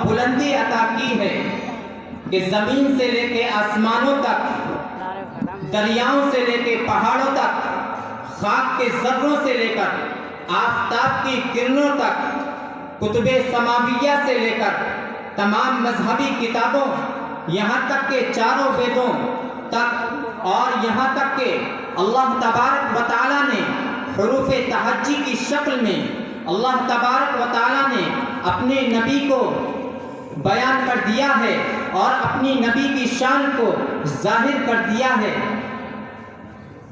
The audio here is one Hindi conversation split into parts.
बुलंदी अता की है कि ज़मीन से लेके आसमानों तक, दरियाओं से लेके पहाड़ों तक, खाक के ज़र्रों से लेकर आफ़ताब की किरणों तक, कुतुबे समाविया से लेकर तमाम मजहबी किताबों, यहाँ तक के चारों वेदों तक, और यहाँ तक के अल्लाह तबारक व तआला ने हुरूफ़ तहज्जी की शक्ल में अल्लाह तबारक व तआला ने अपने नबी को बयान कर दिया है और अपनी नबी की शान को जाहिर कर दिया है।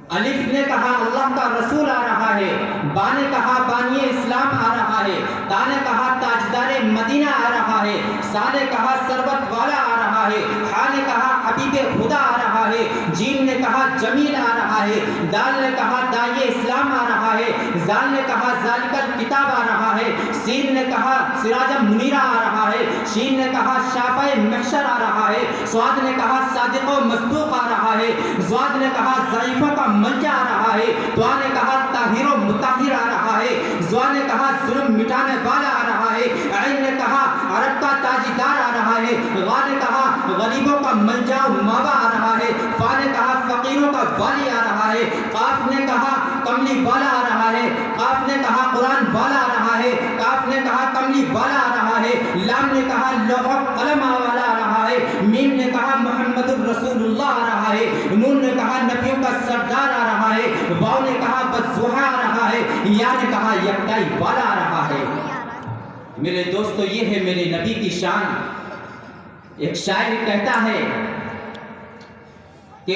अलिफ ने कहा अल्लाह का रसूल आ रहा है, बा ने कहा बानी इस्लाम आ रहा है, ता ने कहा ताजदारे मदीना आ रहा है, सा ने कहा सरबत वाला आ रहा है, हा ने कहा हबीबे खुदा आ रहा है, जीम ने कहा जमील आ रहा है, दाल ने कहा दाये इस्लाम आ रहा है, जाल ने कहा जालिकल किताब आ रहा है, सीन ने कहा सिराजम मुनीरा आ रहा है, शीन ने कहा शाफ़े महशर आ रहा है, स्वाद ने कहा सादिक़ व मस्दूक़ आ रहा है, ज़्वाद ने कहा ज़ईफ़ा का मंजा आ रहा है, त्वा ने कहा ताहिर व मुताहिर आ रहा है, ज़्वा ने कहा जुल्म मिटाने वाला आ रहा है, ऐन ने कहा अरब का ताजीदार आ रहा है, गा ने कहा गरीबों का मंजा व मावा आ रहा है, फा ने कहा फ़कीरों का वाली आ रहा है, काफ ने कहा कमली वाला आ रहा है, काफ ने कहा कुरान वाला आ रहा है, काफ ने कहा कमली वाला आ रहा है, लाम ने कहा लौह कलम वाला आ रहा है, मीम ने कहा मोहम्मदुर रसूलुल्लाह आ रहा है, नून ने कहा नबियों का सरदार आ रहा है, वाव ने कहा बज़ुहा आ रहा है, या ने कहा यकताई वाला आ रहा है। मेरे दोस्तों, ये है मेरे नबी की शान। एक शायर कहता है कि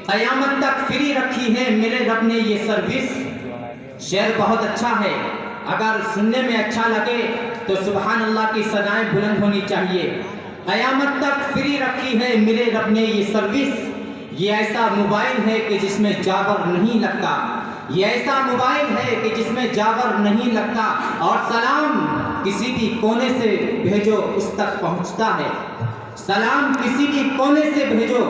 क़यामत तक फ्री रखी है मेरे रब ने ये सर्विस। शेर बहुत अच्छा है, अगर सुनने में अच्छा लगे तो सुभान अल्लाह की सदाएं बुलंद होनी चाहिए। क़यामत तक फ्री रखी है मेरे रब ने ये सर्विस। ये ऐसा मोबाइल है कि जिसमें जावर नहीं लगता, ये ऐसा मोबाइल है कि जिसमें जावर नहीं लगता, और सलाम किसी भी कोने से भेजो उस तक पहुंचता है। सलाम किसी भी कोने से भेजो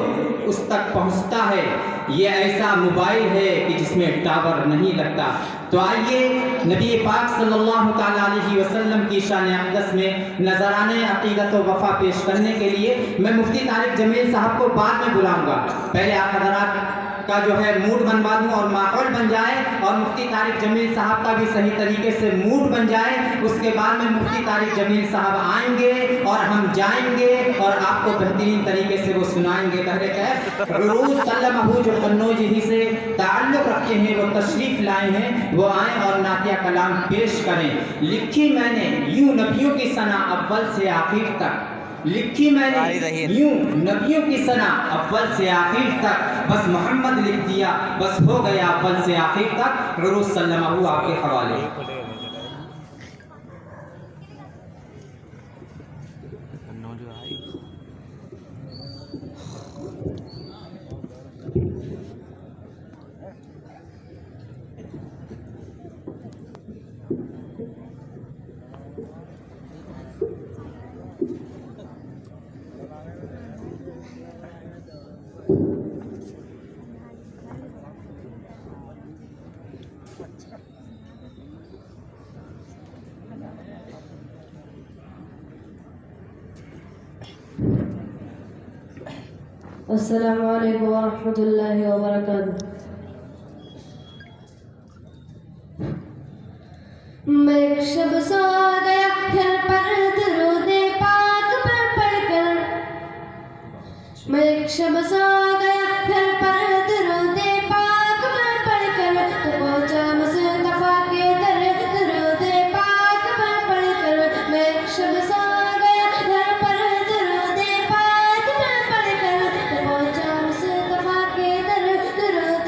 उस तक पहुंचता है। ये ऐसा मोबाइल है कि जिसमें टावर नहीं लगता। तो आइए नबी पाक सल्लल्लाहु तआला अलैहि वसल्लम की शान अक़दस में नजराने अक़ीदत व वफ़ा पेश करने के लिए मैं मुफ्ती तारिक जमील साहब को बाद में बुलाऊंगा। पहले आप हज़रात का जो है मूड बनवा दूं और माहौल बन जाए, और मुफ्ती तारिक जमील साहब का भी सही तरीके से मूड बन जाए। उसके बाद में मुफ्ती तारिक जमील साहब आएंगे और हम जाएंगे और आपको बेहतरीन तरीके से वो सुनाएंगे। पहले कह उरूस सल्लमहू जो कन्नौज ही से ताल्लुक़ रखते हैं, वो तशरीफ़ लाए हैं, वो आए और नातिया कलाम पेश करें। लिखी मैंने यूं नबियों की सना अव्वल से आखिर तक, लिखी मैंने यूं नबियों की सना अव्वल से आखिर तक, बस मोहम्मद लिख दिया बस हो गया अव्वल से आखिर तक। उरूस सल्लमहू आपके हवाले। अस्सलामु अलैकुम वरहमतुल्लाहि वबरकातुहू। मैं एक शब सो गया घर पर दुरूदे पाक पर पढ़कर, मैं एक शब सो गया घर पर दुरूदे पाक पर पढ़कर, तो पहुंचा मुस्तफा के दर दुरूदे पाक पर पढ़कर। मैं एक शब सो गया घर पर दुरूदे पाक पर पढ़कर, तो पहुंचा मुस्तफा के दर दुरूदे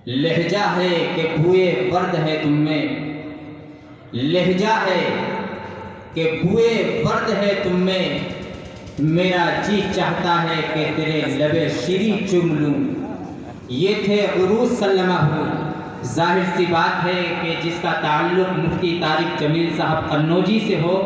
लहजा है कि भूए वर्द है तुम में, लहजा है कि भूए वर्द है तुम में, मेरा जी चाहता है कि तेरे लबे शीरी चुम लूं। ये थे उरूज सल्लमाहु। जाहिर सी बात है कि जिसका ताल्लुक़ मुफ्ती तारिक जमील साहब कन्नौजी से हो,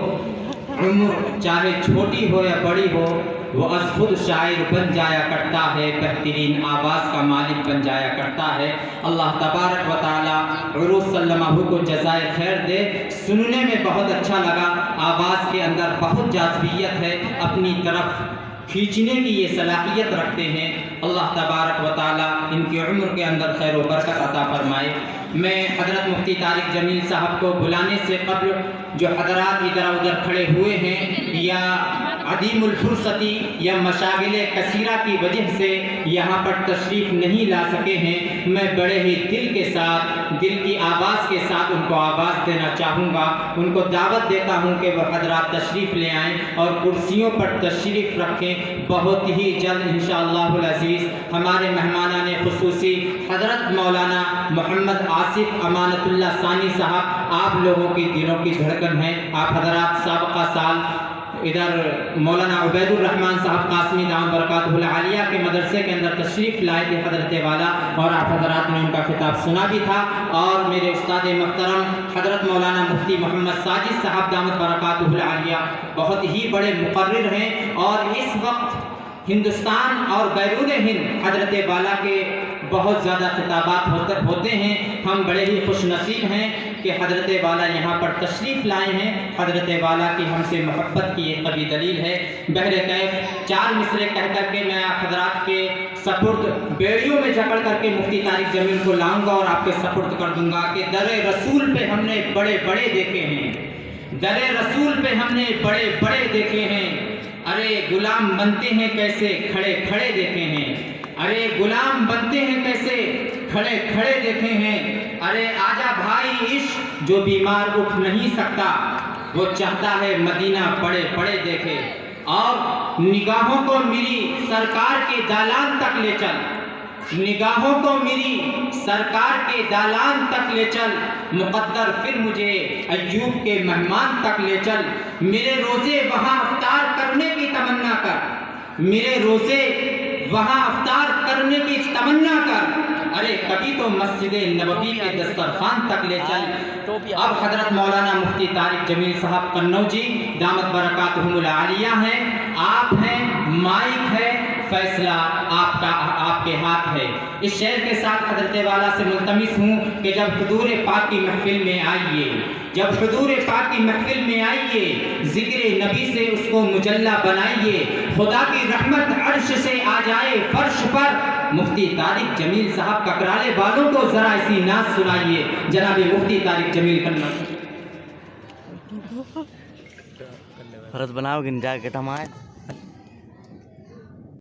उम्र चाहे छोटी हो या बड़ी हो, वो अज खुद शायर बन जाया करता है, बेहतरीन आवाज़ का मालिक बन जाया करता है। अल्लाह तबारक व तआला उरूज सल्लमाहु को जज़ाए खैर दे। सुनने में बहुत अच्छा लगा, आवाज़ के अंदर बहुत जाज़बियत है, अपनी तरफ खींचने की ये सलाहियत रखते हैं। अल्लाह तबारक व तआला इनकी उम्र के अंदर खैर व बरकत अता फरमाए। मैं हज़रत मुफ्ती तारिक जमील साहब को बुलाने से कब्ल जो हज़रात इधर उधर खड़े हुए हैं या अदीमुल फुर्सती या मशागिले कसीरा की वजह से यहाँ पर तशरीफ़ नहीं ला सके हैं, मैं बड़े ही दिल के साथ, दिल की आवाज़ के साथ उनको आवाज़ देना चाहूँगा। उनको दावत देता हूँ कि वह हज़रात तशरीफ़ ले आएँ और कुर्सियों पर तशरीफ़ रखें। बहुत ही जल्द इंशाअल्लाहुल अज़ीज़ हमारे मेहमानाने खुसूसी हज़रत मौलाना मोहम्मद आसिफ अमानतुल्लाह सानी साहब, आप लोगों की दिलों की धड़कन है। आप हज़रात साबका साल इधर मौलाना उबैदुर रहमान साहब कासमी दाम बरकातुहुल आलिया के मदरसे के अंदर तशरीफ़ लाए थे हज़रत वाला, और आप हज़रात ने उनका खिताब सुना भी था। और मेरे उस्ताद महतरम हज़रत मौलाना मुफ्ती मोहम्मद साजिद साहब दामत बरकातुहुल आलिया बहुत ही बड़े मुक़र्रिर हैं, और इस वक्त हिंदुस्तान और बैरून हिंद हज़रत वाला के बहुत ज़्यादा खिताबात होते हैं। हम बड़े ही खुश नसीब हैं कि हज़रत वाला यहाँ पर तशरीफ़ लाए हैं। हज़रत वाला की हमसे मोहब्बत की एक कभी दलील है। बहरे कैफ चार मिसरे कह करके मैं आप हज़रात के सपुर्द बेड़ियों में जकड़ करके मुफ्ती तारिक जमील को लाऊंगा और आपके सपुर्द कर दूंगा कि दर रसूल पे हमने बड़े बड़े देखे हैं, दर रसूल पे हमने बड़े बड़े देखे हैं। अरे गुलाम बनते हैं कैसे खड़े खड़े देखे हैं, अरे गुलाम बनते हैं कैसे खड़े खड़े देखे हैं। अरे आजा भाई इश्क जो बीमार उठ नहीं सकता, वो चाहता है मदीना पड़े पड़े देखे। और निगाहों को मेरी सरकार के दालान तक ले चल, निगाहों को मेरी सरकार के दालान तक ले चल, मुक़द्दर फिर मुझे अय्यूब के मेहमान तक ले चल। मेरे रोज़े वहाँ अफ्तार करने की तमन्ना कर, मेरे रोज़े वहाँ अफ्तार करने की तमन्ना कर। अरे कभी तो मस्जिद नबवी के दस्तरखान तक ले चल। अब हज़रत मौलाना मुफ्ती तारिक जमील साहब कन्नौजी दामत बरकातुहुल आलिया हैं, आप हैं, माइक है, फैसला आपका आपके हाथ है। इस शेर के साथ हज़रत वाला से मुल्तमिस हूँ कि जब हुजूर पाक की महफिल में आइए, जब हुजूर पाक की महफिल में आइए, ज़िक्र नबी से उसको मुजल्ला बनाइए, खुदा की रहमत अर्श से आ जाए फर्श पर। मुफ्ती तारिक जमील साहब ककराले वालों को ज़रा ऐसी नाज़ सुनाइए, जनाब मुफ्ती तारिक जमील कन्नौजी। फर्ज बनाओगे जाके तमाम